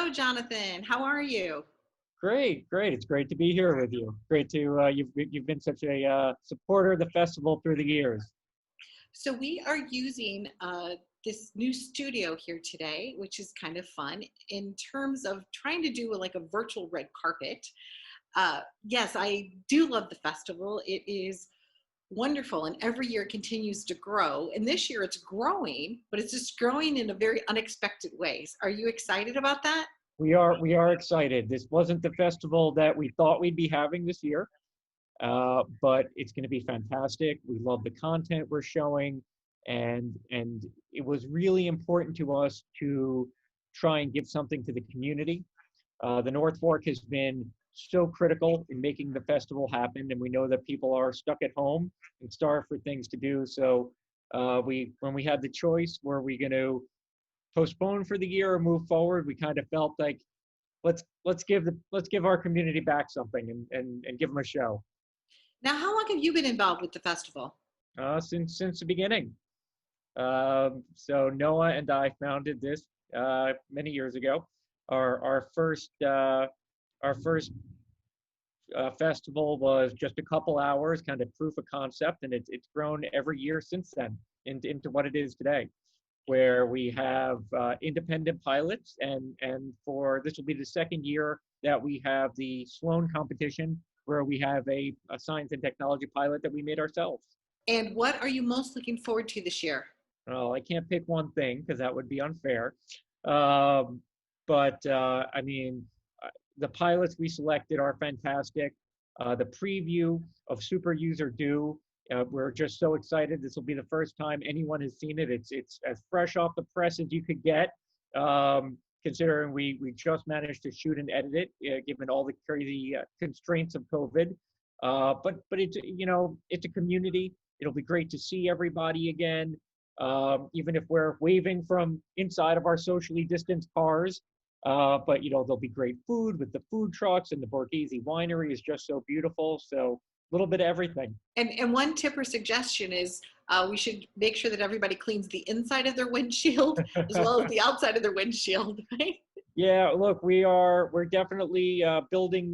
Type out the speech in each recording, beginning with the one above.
Hello, Jonathan. How are you? Great, great. It's great to be here with you. Great to you've been such a supporter of the festival through the years. So we are using this new studio here today, which is kind of fun in terms of trying to do like a virtual red carpet. Yes, I do love the festival. It is wonderful, and every year it continues to grow. And this year it's growing, but it's just growing in a very unexpected ways. Are you excited about that? We are excited. This wasn't the festival that we thought we'd be having this year, but it's going to be fantastic. We love the content we're showing, and it was really important to us to try and give something to the community. The North Fork has been so critical in making the festival happen, and we know that people are stuck at home and starved for things to do. So when we had the choice, were we going to postpone for the year or move forward? We kind of felt like let's give our community back something and give them a show. Now, how long have you been involved with the festival? Since the beginning. So Noah and I founded this many years ago. Our first festival was just a couple hours, kind of proof of concept, and it's grown every year since then into what it is today, where we have independent pilots, and for this will be the second year that we have the Sloan competition, where we have a science and technology pilot that we made ourselves. And what are you most looking forward to this year? Well, I can't pick one thing because that would be unfair. Um, but I mean, the pilots we selected are fantastic. The preview of Super User Do, we're just so excited. This will be the first time anyone has seen it. It's as fresh off the press as you could get, considering we just managed to shoot and edit it, given all the crazy constraints of COVID. But it's a community. It'll be great to see everybody again, even if we're waving from inside of our socially distanced cars. But there'll be great food with the food trucks, and the Borghese Winery is just so beautiful. So a little bit of everything. And one tip or suggestion is we should make sure that everybody cleans the inside of their windshield as well as the outside of their windshield, right? Yeah, look, we're definitely building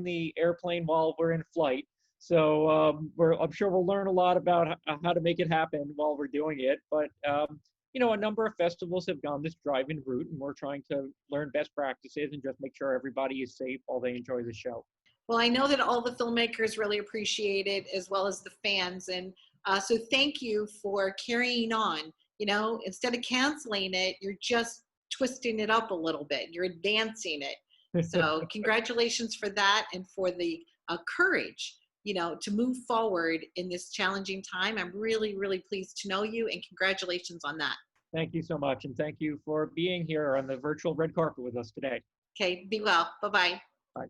the airplane while we're in flight. So I'm sure we'll learn a lot about how to make it happen while we're doing it. But a number of festivals have gone this drive-in route, and we're trying to learn best practices and just make sure everybody is safe while they enjoy the show. Well, I know that all the filmmakers really appreciate it, as well as the fans. And so thank you for carrying on. Instead of canceling it, you're just twisting it up a little bit. You're advancing it. So congratulations for that, and for the courage, to move forward in this challenging time. I'm really, really pleased to know you, and congratulations on that. Thank you so much, and thank you for being here on the virtual red carpet with us today. Okay, be well. Bye-bye. Bye.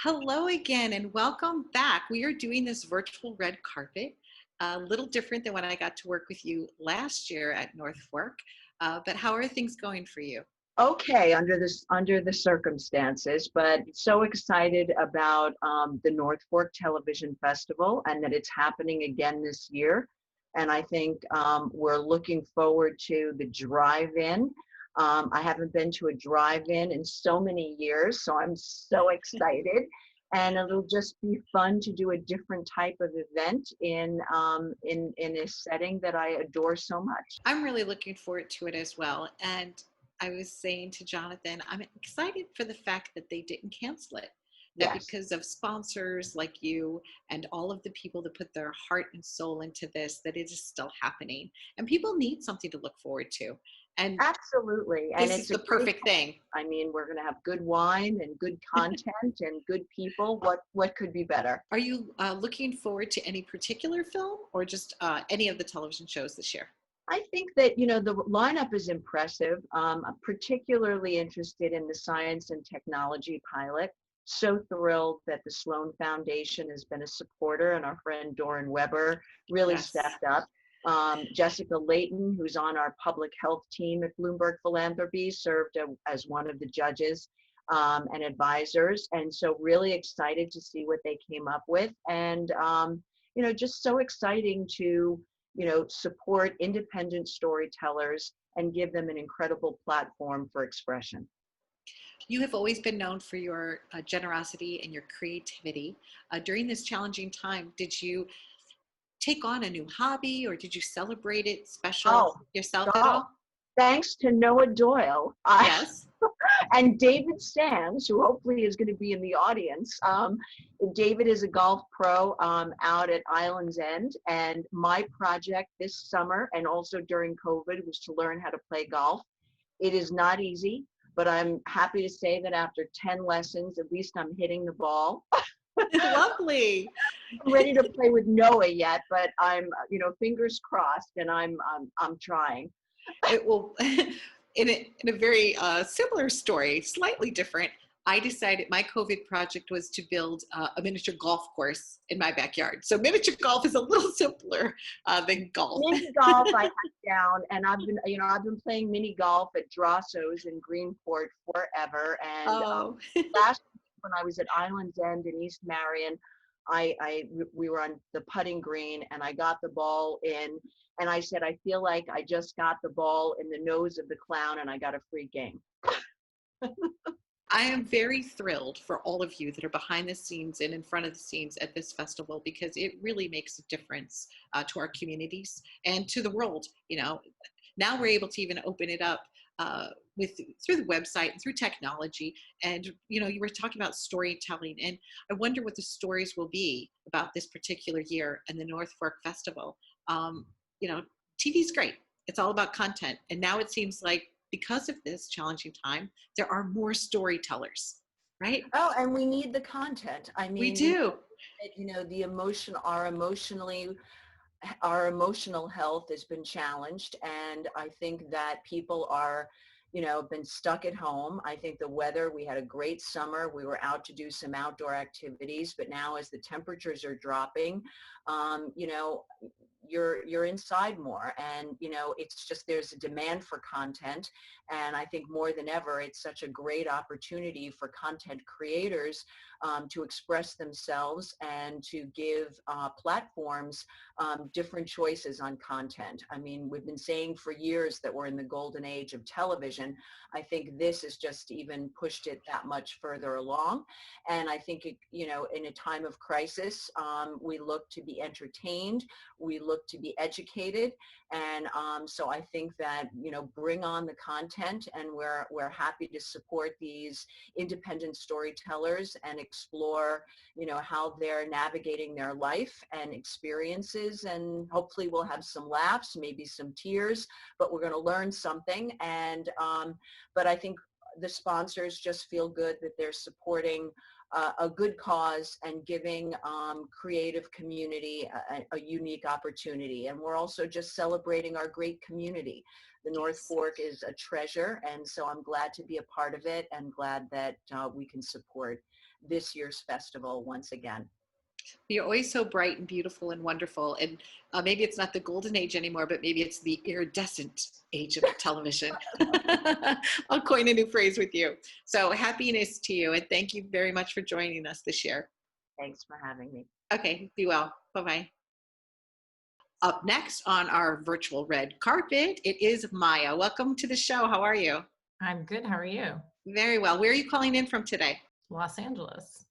Hello again, and welcome back. We are doing this virtual red carpet, a little different than when I got to work with you last year at North Fork. But how are things going for you? Okay, under the circumstances, but so excited about the North Fork Television Festival, and that it's happening again this year. And I think we're looking forward to the drive-in. I haven't been to a drive-in in so many years, so I'm so excited. And it'll just be fun to do a different type of event in a setting that I adore so much. I'm really looking forward to it as well. And I was saying to Jonathan, I'm excited for the fact that they didn't cancel it. That Yes. Because of sponsors like you and all of the people that put their heart and soul into this, that it is still happening. And people need something to look forward to. And Absolutely. this is the perfect thing. I mean, we're going to have good wine and good content and good people. What could be better? Are you looking forward to any particular film, or just any of the television shows this year? I think that, the lineup is impressive. I'm particularly interested in the science and technology pilot. So thrilled that the Sloan Foundation has been a supporter, and our friend Doran Weber really Yes. stepped up. Jessica Layton, who's on our public health team at Bloomberg Philanthropy, served as one of the judges and advisors. And so really excited to see what they came up with. And, just so exciting to support independent storytellers and give them an incredible platform for expression. You have always been known for your generosity and your creativity. During this challenging time, did you take on a new hobby, or did you celebrate it special yourself at all? Thanks to Noah Doyle. Yes. And David Sands, who hopefully is going to be in the audience. David is a golf pro out at Island's End, and my project this summer and also during COVID was to learn how to play golf. It is not easy, but I'm happy to say that after 10 lessons, at least I'm hitting the ball. Lovely. I'm ready to play with Noah yet, but I'm, fingers crossed, and I'm trying. It will. In a very similar story, slightly different, I decided my COVID project was to build a miniature golf course in my backyard. So miniature golf is a little simpler than golf. Mini golf I have down, and I've been playing mini golf at Drosso's in Greenport forever. And last when I was at Island's End in East Marion, we were on the putting green, and I got the ball in, and I said, I feel like I just got the ball in the nose of the clown, and I got a free game. I am very thrilled for all of you that are behind the scenes and in front of the scenes at this festival, because it really makes a difference to our communities and to the world. Now we're able to even open it up through the website and through technology. And you were talking about storytelling, and I wonder what the stories will be about this particular year and the North Fork Festival. TV's great. It's all about content. And now it seems like because of this challenging time, there are more storytellers, right? Oh, and we need the content. I mean, we do. Our emotional health has been challenged, and I think that people are been stuck at home. I think the weather, we had a great summer. We were out to do some outdoor activities, but now as the temperatures are dropping, you're inside more, and it's just, there's a demand for content. And I think more than ever, it's such a great opportunity for content creators to express themselves and to give platforms different choices on content. I mean, we've been saying for years that we're in the golden age of television. I think this has just even pushed it that much further along. And I think, in a time of crisis, we look to be entertained, we look to be educated. And so I think that, bring on the content, and we're happy to support these independent storytellers and explore, how they're navigating their life and experiences. And hopefully we'll have some laughs, maybe some tears, but we're going to learn something. And, but I think the sponsors just feel good that they're supporting a good cause and giving creative community a unique opportunity. And we're also just celebrating our great community. The North Fork is a treasure, and so I'm glad to be a part of it, and glad that we can support this year's festival once again. You're always so bright and beautiful and wonderful. And maybe it's not the golden age anymore, but maybe it's the iridescent age of television. I'll coin a new phrase with you. So happiness to you. And thank you very much for joining us this year. Thanks for having me. Okay, be well. Bye-bye. Up next on our virtual red carpet, it is Maya. Welcome to the show. How are you? I'm good. How are you? Very well. Where are you calling in from today? Los Angeles.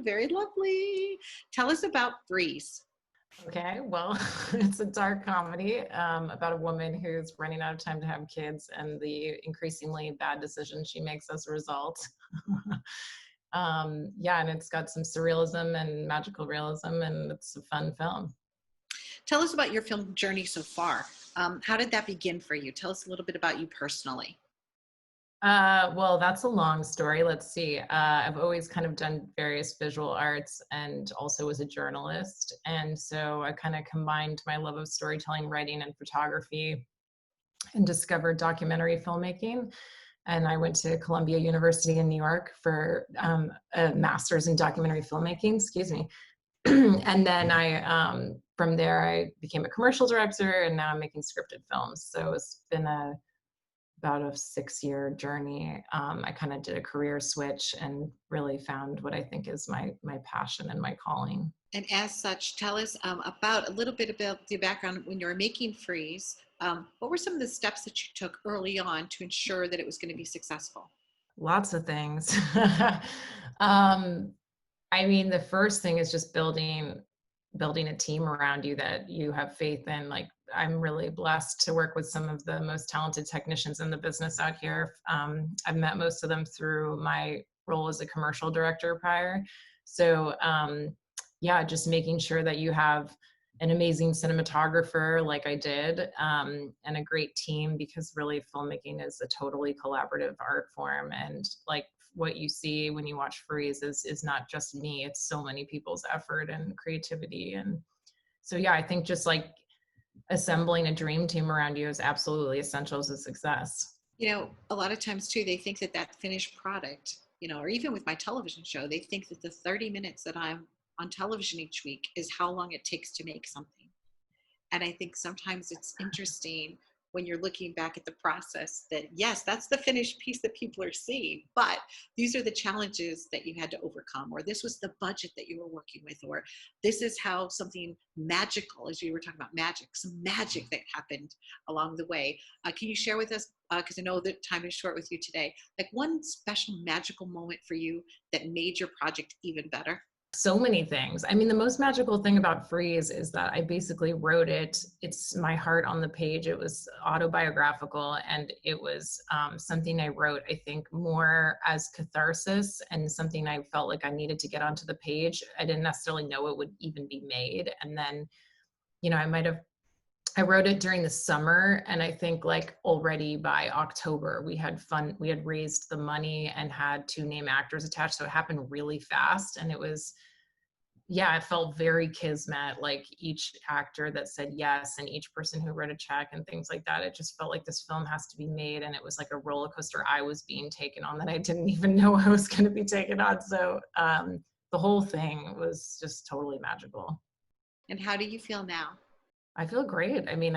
Very lovely. Tell us about Freeze. Okay, well, it's a dark comedy about a woman who's running out of time to have kids and the increasingly bad decisions she makes as a result. And it's got some surrealism and magical realism, and it's a fun film. Tell us about your film journey so far. How did that begin for you? Tell us a little bit about you personally. Well, that's a long story. Let's see. I've always kind of done various visual arts and also was a journalist. And so I kind of combined my love of storytelling, writing, and photography, and discovered documentary filmmaking. And I went to Columbia University in New York for a master's in documentary filmmaking, and then from there, I became a commercial director, and now I'm making scripted films. So it's been a about a 6-year journey. I kind of did a career switch and really found what I think is my passion and my calling. And as such, tell us about a little bit about the background when you were making Freeze. What were some of the steps that you took early on to ensure that it was going to be successful? Lots of things. I mean, the first thing is just building a team around you that you have faith in. Like, I'm really blessed to work with some of the most talented technicians in the business out here. I've met most of them through my role as a commercial director prior. So yeah, just making sure that you have an amazing cinematographer like I did, and a great team, because really filmmaking is a totally collaborative art form. And like what you see when you watch Freeze is not just me, it's so many people's effort and creativity. And so, yeah, I think just like assembling a dream team around you is absolutely essential to success. You know, a lot of times too, they think that that finished product, you know, or even with my television show, they think that the 30 minutes that I'm on television each week is how long it takes to make something. And I think sometimes it's interesting when you're looking back at the process that, yes, that's the finished piece that people are seeing, but these are the challenges that you had to overcome, or this was the budget that you were working with, or this is how something magical, as you were talking about magic, some magic that happened along the way. Can you share with us, because I know that time is short with you today, like one special magical moment for you that made your project even better? So many things. I mean, the most magical thing about Freeze is that I basically wrote it. It's my heart on the page. It was autobiographical, and it was something I wrote, I think, more as catharsis and something I felt like I needed to get onto the page. I didn't necessarily know it would even be made. And then, you know, I wrote it during the summer, and I think like already by October we had raised the money and had 2 name actors attached. So it happened really fast, and it was, yeah, it felt very kismet, like each actor that said yes and each person who wrote a check and things like that. It just felt like this film has to be made, and it was like a roller coaster I was being taken on that I didn't even know I was going to be taken on. So the whole thing was just totally magical. And how do you feel now? I feel great. I mean,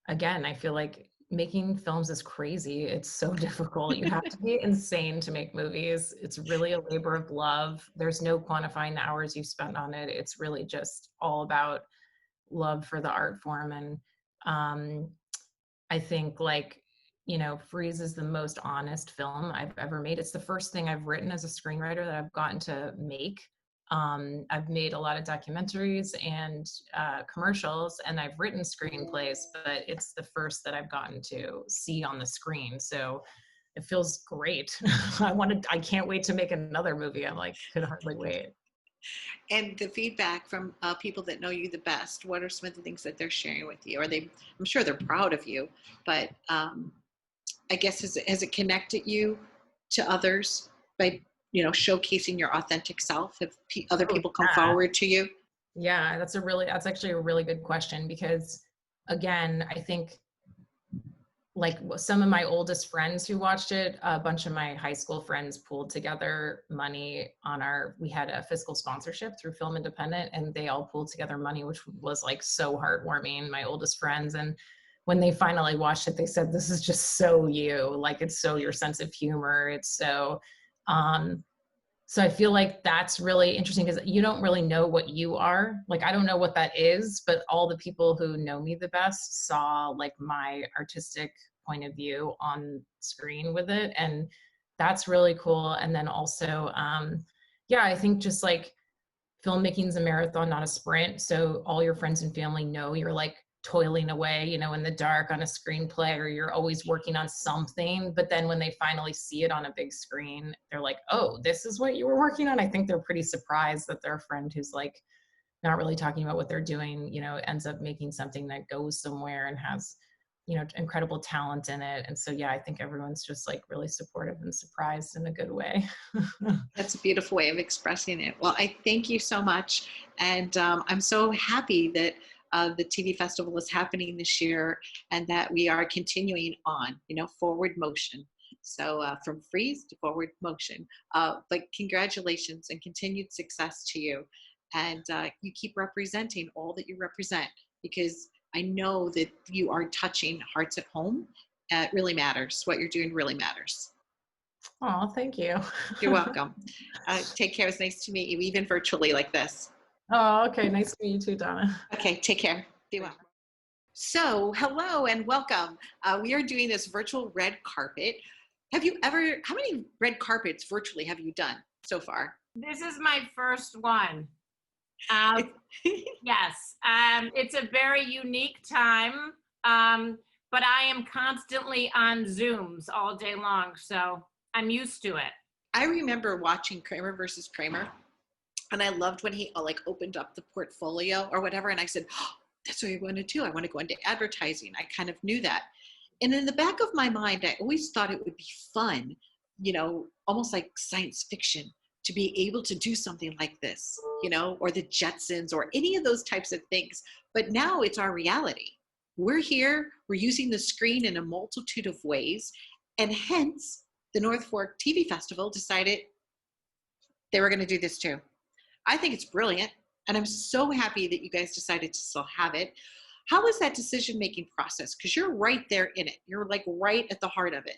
again, I feel like making films is crazy. It's so difficult. You have to be insane to make movies. It's really a labor of love. There's no quantifying the hours you spent on it. It's really just all about love for the art form. And I think, like, you know, Freeze is the most honest film I've ever made. It's the first thing I've written as a screenwriter that I've gotten to make. I've made a lot of documentaries and commercials, and I've written screenplays, but it's the first that I've gotten to see on the screen. So it feels great. I can't wait to make another movie. I'm like, could hardly wait. And the feedback from people that know you the best, what are some of the things that they're sharing with you? I'm sure they're proud of you, but I guess has it connected you to others by, you know, showcasing your authentic self? Have other Oh, people come yeah. forward to you? Yeah, that's actually a really good question, because again, I think like some of my oldest friends who watched it, a bunch of my high school friends pooled together money on we had a fiscal sponsorship through Film Independent, and they all pooled together money, which was like so heartwarming, my oldest friends. And when they finally watched it, they said, this is just so you, like, it's so your sense of humor. It's so, so I feel like that's really interesting, because you don't really know what you are. Like, I don't know what that is, but all the people who know me the best saw like my artistic point of view on screen with it. And that's really cool. And then also, yeah, I think just like filmmaking is a marathon, not a sprint. So all your friends and family know you're like toiling away, you know, in the dark on a screenplay, or you're always working on something. But then when they finally see it on a big screen, they're like, oh, this is what you were working on. I think they're pretty surprised that their friend who's like not really talking about what they're doing, you know, ends up making something that goes somewhere and has, you know, incredible talent in it. And so, yeah, I think everyone's just like really supportive and surprised in a good way. That's a beautiful way of expressing it. Well, I thank you so much. And I'm so happy that the TV festival is happening this year and that we are continuing on, you know, forward motion. So from freeze to forward motion. But congratulations and continued success to you. And you keep representing all that you represent, because I know that you are touching hearts at home. It really matters. What you're doing really matters. Oh, thank you. You're welcome. Take care. It's nice to meet you, even virtually like this. Oh, okay. Nice to meet you too, Donna. Okay, take care. Be well. So, hello and welcome. We are doing this virtual red carpet. How many red carpets virtually have you done so far? This is my first one. Yes, it's a very unique time, but I am constantly on Zooms all day long, so I'm used to it. I remember watching Kramer versus Kramer, and I loved when he opened up the portfolio or whatever, and I said, oh, that's what I want to do. I want to go into advertising. I kind of knew that. And in the back of my mind, I always thought it would be fun, almost like science fiction, to be able to do something like this, or the Jetsons or any of those types of things. But now it's our reality. We're here, we're using the screen in a multitude of ways, and hence the North Fork TV Festival decided they were going to do this too. I think it's brilliant, and I'm so happy that you guys decided to still have it. How was that decision-making process? Because you're right there in it. You're right at the heart of it.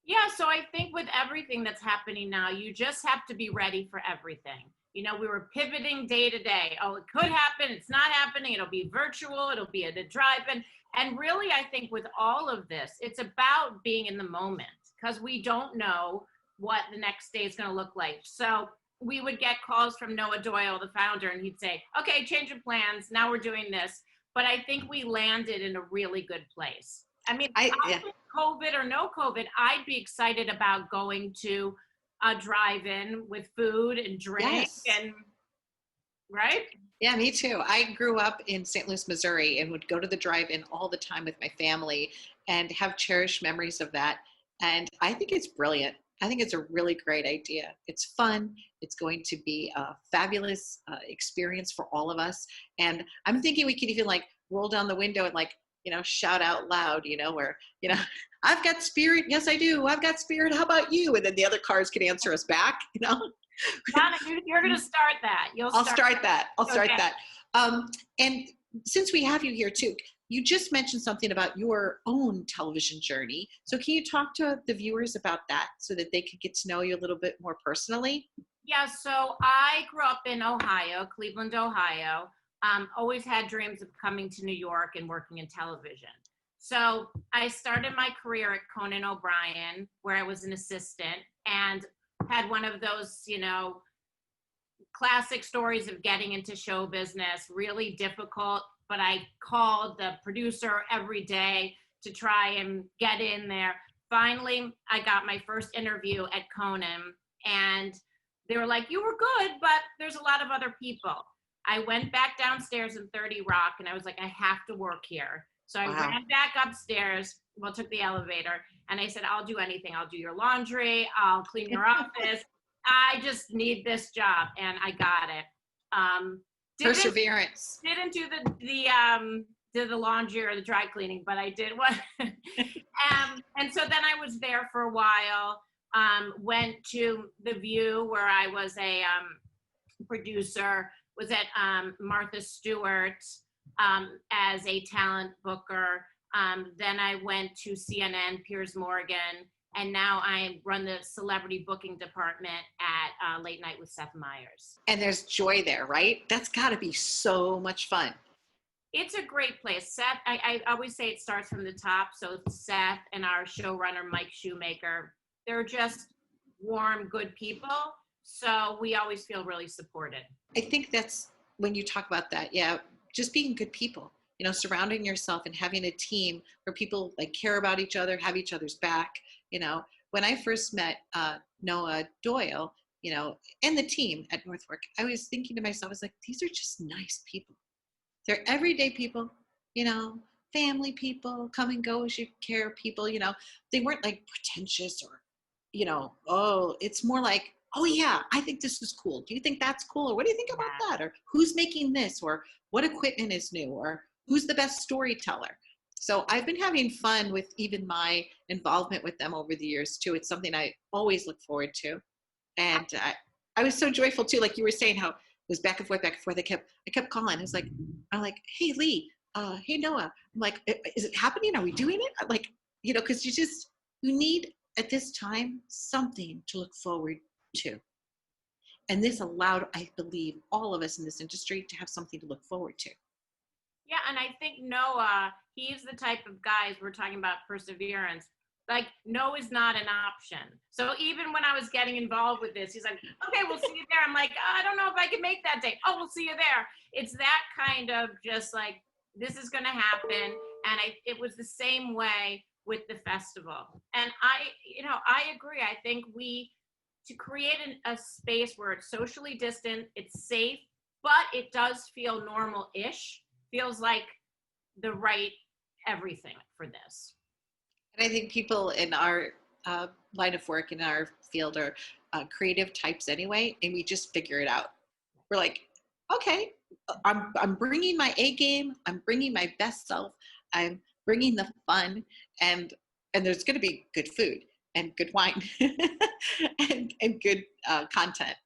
Yeah, so I think with everything that's happening now, you just have to be ready for everything. We were pivoting day to day. Oh, it could happen. It's not happening. It'll be virtual. It'll be at a drive-in. And really, I think with all of this, it's about being in the moment because we don't know what the next day is going to look like. So we would get calls from Noah Doyle, the founder, and he'd say, okay, change of plans. Now we're doing this. But I think we landed in a really good place. I mean, COVID or no COVID, I'd be excited about going to a drive-in with food and drink. Yes. And right? Yeah, me too. I grew up in St. Louis, Missouri, and would go to the drive-in all the time with my family and have cherished memories of that. And I think it's brilliant. I think it's a really great idea. It's fun. It's going to be a fabulous experience for all of us. And I'm thinking we could even roll down the window and shout out loud, where, I've got spirit. Yes, I do. I've got spirit. How about you? And then the other cars can answer us back, Donna, you're going to start that. I'll start that. And since we have you here too, you just mentioned something about your own television journey. So can you talk to the viewers about that so that they could get to know you a little bit more personally? Yeah, so I grew up in Ohio, Cleveland, Ohio. Always had dreams of coming to New York and working in television. So I started my career at Conan O'Brien, where I was an assistant and had one of those, classic stories of getting into show business, really difficult, but I called the producer every day to try and get in there. Finally, I got my first interview at Conan, and they were like, you were good, but there's a lot of other people. I went back downstairs in 30 Rock, and I was like, I have to work here. So I ran back upstairs, took the elevator, and I said, I'll do anything. I'll do your laundry. I'll clean your office. I just need this job, and I got it. Perseverance. Didn't do the laundry or the dry cleaning, but I did one. And so then I was there for a while. Went to The View, where I was a producer. Was at Martha Stewart as a talent booker. Then I went to CNN, Piers Morgan, and now I run the celebrity booking department at Late Night with Seth Meyers. And there's joy there, right? That's got to be so much fun. It's a great place. Seth, I always say it starts from the top. So Seth and our showrunner, Mike Shoemaker, they're just warm, good people. So we always feel really supported. I think that's when you talk about that. Yeah, just being good people, surrounding yourself and having a team where people care about each other, have each other's back. When I first met Noah Doyle, and the team at North Fork, I was thinking to myself, I was like, these are just nice people. They're everyday people, family people, come and go as you care people, they weren't pretentious or, it's more like, oh yeah, I think this is cool. Do you think that's cool? Or what do you think about that? Or who's making this? Or what equipment is new? Or who's the best storyteller? So I've been having fun with even my involvement with them over the years too. It's something I always look forward to. And I was so joyful too, like you were saying, how it was back and forth. I kept calling. I'm like, hey Lee, hey, Noah, I'm like, is it happening? Are we doing it? I'm like, because you need at this time something to look forward to. And this allowed, I believe, all of us in this industry to have something to look forward to. Yeah, and I think Noah, he's the type of guys, we're talking about perseverance. Like, no is not an option. So even when I was getting involved with this, he's like, okay, we'll see you there. I'm like, I don't know if I can make that day. Oh, we'll see you there. It's that kind of just like, this is going to happen. And it was the same way with the festival. And I agree. I think to create a space where it's socially distant, it's safe, but it does feel normal-ish, feels like the right everything for this. And I think people in our line of work, in our field, are creative types anyway, and we just figure it out. We're like, okay, I'm bringing my A game. I'm bringing my best self. I'm bringing the fun, and there's going to be good food and good wine and good content.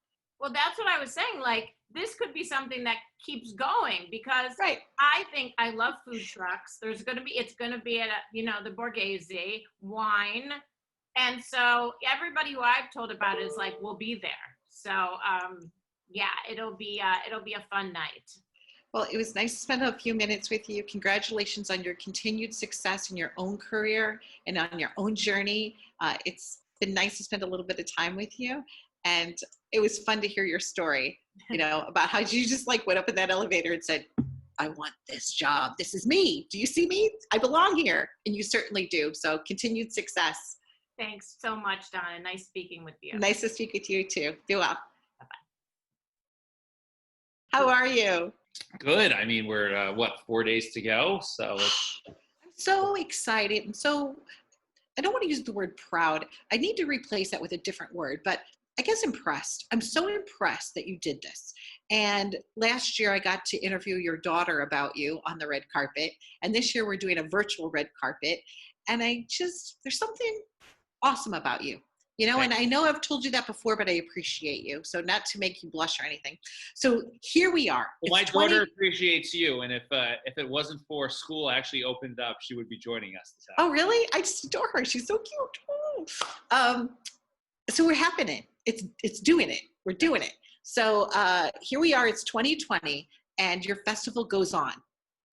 Well, that's what I was saying. Like, this could be something that keeps going, because Right. I think I love food trucks. It's going to be at the Borghese, wine. And so everybody who I've told about it is like, we'll be there. So yeah, it'll be a fun night. Well, it was nice to spend a few minutes with you. Congratulations on your continued success in your own career and on your own journey. It's been nice to spend a little bit of time with you. And it was fun to hear your story, about how you just like went up in that elevator and said, I want this job. This is me. Do you see me? I belong here. And you certainly do. So continued success. Thanks so much, Donna. Nice speaking with you. Nice to speak with you too. Be well. Bye-bye. How are you? Good. I mean, we're 4 days to go. So I'm so excited. And so I don't want to use the word proud. I need to replace that with a different word, but I guess impressed. I'm so impressed that you did this. And last year I got to interview your daughter about you on the red carpet. And this year we're doing a virtual red carpet. And there's something awesome about you, and I know I've told you that before, but I appreciate you. So not to make you blush or anything. So here we are. Well, my daughter appreciates you. And if it wasn't for school actually opened up, she would be joining us this afternoon. Oh, really? I just adore her. She's so cute. Oh. So we're happening. It's doing it. We're doing it. So here we are. It's 2020 and your festival goes on,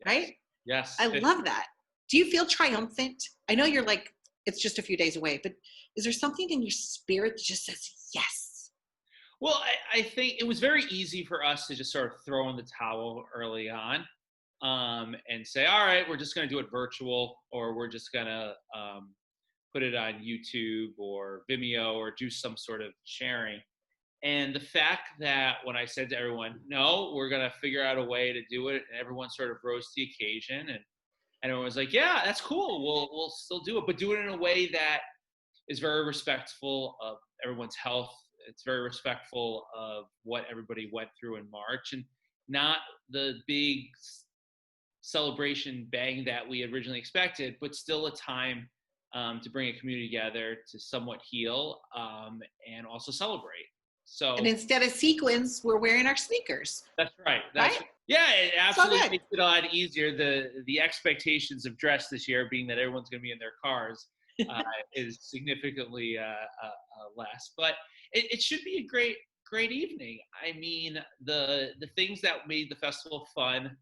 right? Yes. I love that. Do you feel triumphant? I know you're like, it's just a few days away, but is there something in your spirit that just says yes? Well, I think it was very easy for us to just sort of throw in the towel early on and say, all right, we're just going to do it virtual, or we're just going to put it on YouTube or Vimeo or do some sort of sharing. And the fact that when I said to everyone, no, we're going to figure out a way to do it, and everyone sort of rose to the occasion, and everyone was like, yeah, that's cool. We'll still do it, but do it in a way that is very respectful of everyone's health. It's very respectful of what everybody went through in March, and not the big celebration bang that we originally expected, but still a time to bring a community together to somewhat heal and also celebrate. So, and instead of sequins, we're wearing our sneakers. That's right. Right? Yeah, it absolutely So makes it a lot easier. The expectations of dress this year, being that everyone's going to be in their cars, is significantly less. But it should be a great evening. I mean, the things that made the festival fun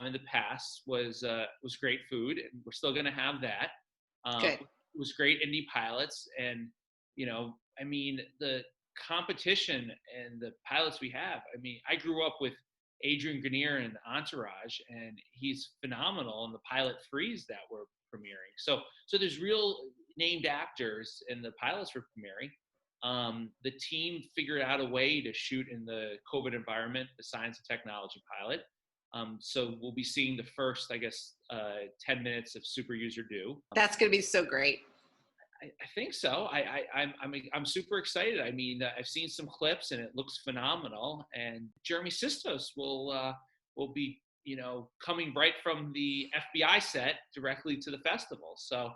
in the past was great food, and we're still going to have that. Good. It was great indie pilots, and I mean, the competition and the pilots we have. I mean, I grew up with Adrian Grenier and Entourage, and he's phenomenal in the pilot Freeze that we're premiering. So there's real named actors, and the pilots were premiering. The team figured out a way to shoot in the COVID environment, the science and technology pilot. So we'll be seeing the first, 10 minutes of Super User Do. That's going to be so great. I think so. I'm super excited. I mean, I've seen some clips and it looks phenomenal. And Jeremy Sistos will be, coming right from the FBI set directly to the festival. So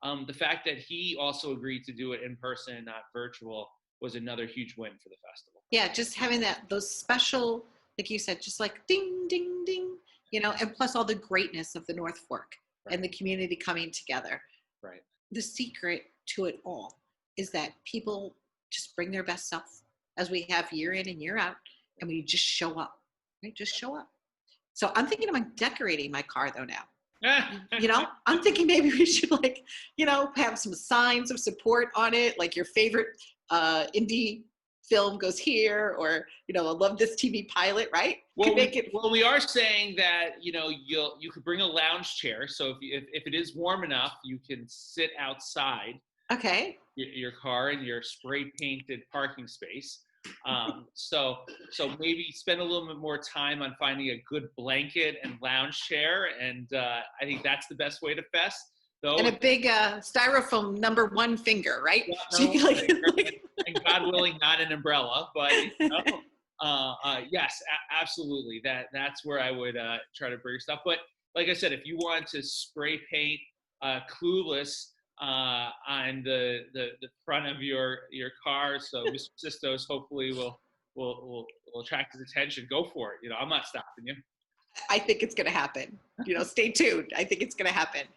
the fact that he also agreed to do it in person and not virtual was another huge win for the festival. Yeah, just having those special, like you said, just like ding, ding, ding, you know, and plus all the greatness of the North Fork Right. and the community coming together. Right. The secret to it all is that people just bring their best self, as we have year in and year out, and we just show up, right? Just show up. So I'm thinking about decorating my car though now. You know, I'm thinking maybe we should, like, you know, have some signs of support on it, like your favorite indie film goes here, or, you know, I love this TV pilot, right? Well, Could make it. well, we are saying that, you know, you could bring a lounge chair. So if it is warm enough, you can sit outside Okay. your car in your spray painted parking space. So maybe spend a little bit more time on finding a good blanket and lounge chair, and I think that's the best way to fest. Though, And a big styrofoam #1 finger, right? Yeah, So you no, can, like, and God willing, not an umbrella, but you know, yes, absolutely. That's where I would try to bring stuff. But like I said, if you want to spray paint "Clueless" on the front of your car, so Mr. Sistos hopefully will attract his attention. Go for it. You know, I'm not stopping you. I think it's going to happen. You know, stay tuned. I think it's going to happen.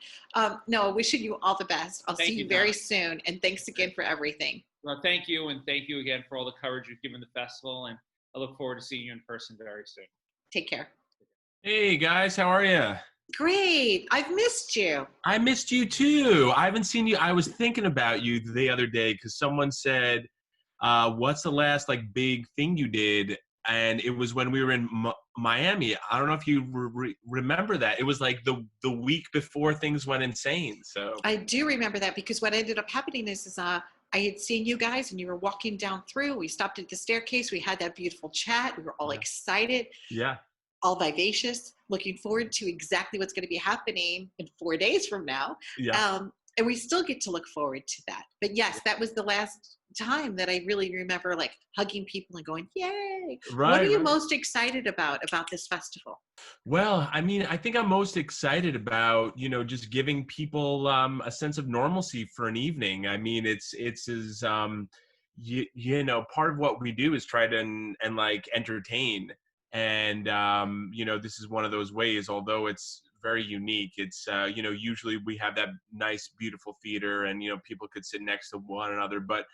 Noah, wishing you all the best. I'll Thank see you, you very Donna. soon. And thanks again for everything. Well, thank you, and thank you again for all the coverage you've given the festival, and I look forward to seeing you in person very soon. Take care. Hey guys, how are you? Great. I've missed you. I missed you too. I haven't seen you. I was thinking about you the other day because someone said, "What's the last like big thing you did?" And it was when we were in Miami. I don't know if you remember that. It was like the week before things went insane. So I do remember that, because what ended up happening is I had seen you guys and you were walking down through. We stopped at the staircase. We had that beautiful chat. We were all excited, yeah. all vivacious, looking forward to exactly what's going to be happening in 4 days from now. Yeah. And we still get to look forward to that. But yes, that was the last time that I really remember like hugging people and going, yay. What are you most excited about this festival? Well, I mean, I think I'm most excited about, you know, just giving people a sense of normalcy for an evening. I mean, it's as, you know, part of what we do is try to and like entertain. And, you know, this is one of those ways, although it's very unique. It's, you know, usually we have that nice, beautiful theater and, you know, people could sit next to one another, but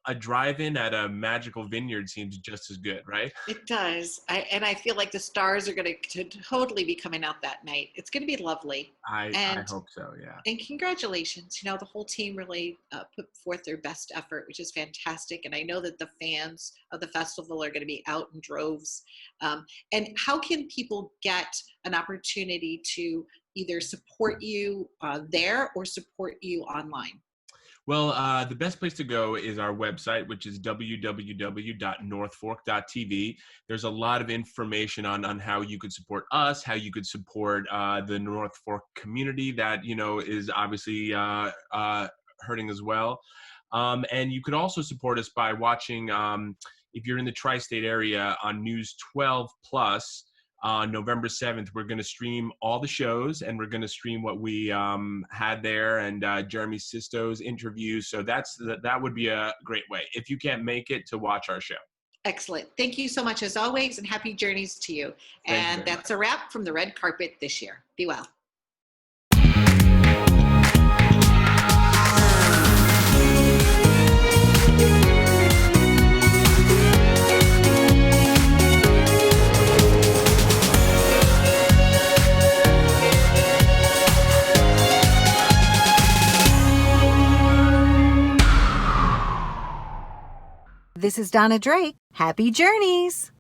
a drive-in at a magical vineyard seems just as good, right? It does. And I feel like the stars are going to totally be coming out that night. It's going to be lovely. I hope so, yeah. And congratulations. You know, the whole team really put forth their best effort, which is fantastic. And I know that the fans of the festival are going to be out in droves. And how can people get an opportunity to either support you there or support you online? Well, the best place to go is our website, which is www.northfork.tv. There's a lot of information on how you could support us, how you could support the North Fork community that, you know, is obviously hurting as well. And you could also support us by watching, if you're in the tri-state area, on News 12 Plus. On November 7th, we're going to stream all the shows, and we're going to stream what we had there and Jeremy Sisto's interviews. So that would be a great way, if you can't make it, to watch our show. Excellent. Thank you so much as always, and happy journeys to you. And that's a wrap from the red carpet this year. Be well. This is Donna Drake. Happy journeys!